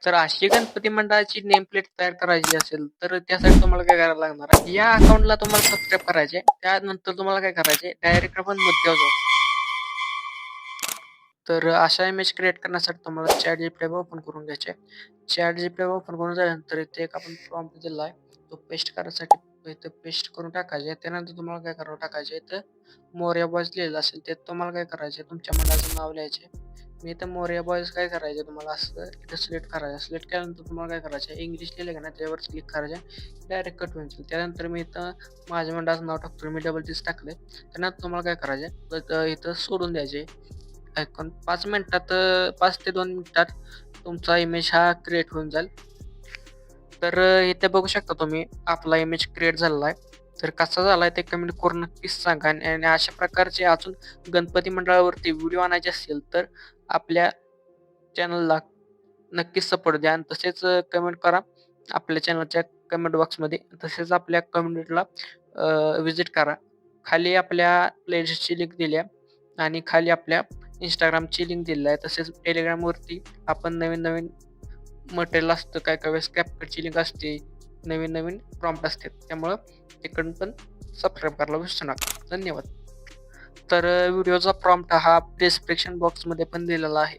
तर अशी गणपती मंडळाची नेम प्लेट तयार करायची असेल, तर त्यासाठी तुम्हाला काय करायला लागणार आहे, या अकाउंटला तुम्हाला सबस्क्राईब करायचे. त्यानंतर तुम्हाला काय करायचे, डायरेक्ट आपण मुद्द्यावर जाऊ. तर अशा इमेज क्रिएट करण्यासाठी तुम्हाला ChatGPT ओपन करून घ्यायचे. ChatGPT ओपन करून झाल्यानंतर इथे एक आपण प्रॉम्प्ट दिला आहे, तो पेस्ट करायसाठी इथं पेस्ट करून टाकायचे. त्यानंतर तुम्हाला काय करावं टाकायचे, इथं मोरया बॉयज लिहिलेलं असेल ते तुम्हाला काय करायचे, तुमच्या मंडळाचं नाव लिहायचे. मी इथं मोरया बॉयज काय करायचे, तुम्हाला असं इथं सिलेक्ट करायचं. सिलेक्ट केल्यानंतर तुम्हाला काय करायचं, इंग्लिश लिहिलं का नाही त्यावर क्लिक करायचं, डायरेक्ट कट होईल. त्यानंतर मी इथं माझ्या मंडळाचं नाव टाकतो, मी डबल तीच टाकले. त्यानंतर तुम्हाला काय करायचे, तर इथं सोडून द्यायचे. ऐकून 5 मिनिटात 5 ते 2 मिनिटात तुमचा इमेज हा क्रिएट होऊन जाईल. तर इथे बघू शकता तुम्ही आपला इमेज क्रिएट झालेला आहे. तर कसा झालाय ते कमेंट करून नक्कीच सांगा. आणि अशा प्रकारचे अजून गणपती मंडळावरती व्हिडिओ आणायचे असतील तर आपल्या चॅनलला नक्कीच सपोर्ट द्या आणि तसेच कमेंट करा आपल्या चॅनलच्या कमेंट बॉक्समध्ये. तसेच आपल्या कम्युनिटीला व्हिजिट करा. खाली आपल्या प्लेलिस्टची लिंक दिली आहे आणि खाली आपल्या Instagramची लिंक दिलेली आहे. तसेच Telegramवरती आपण नवीन-नवीन मटेरियल असतं. काही-काही वेळेस CapCutची लिंक असते. नवीन-नवीन प्रॉम्प्ट असतात. त्यामुळं तिकडून पण सबस्क्राईब करायला विसरू नका. धन्यवाद. तर व्हिडिओचा प्रॉम्प्ट हा डिस्क्रिप्शन बॉक्समध्ये पण दिलेला आहे.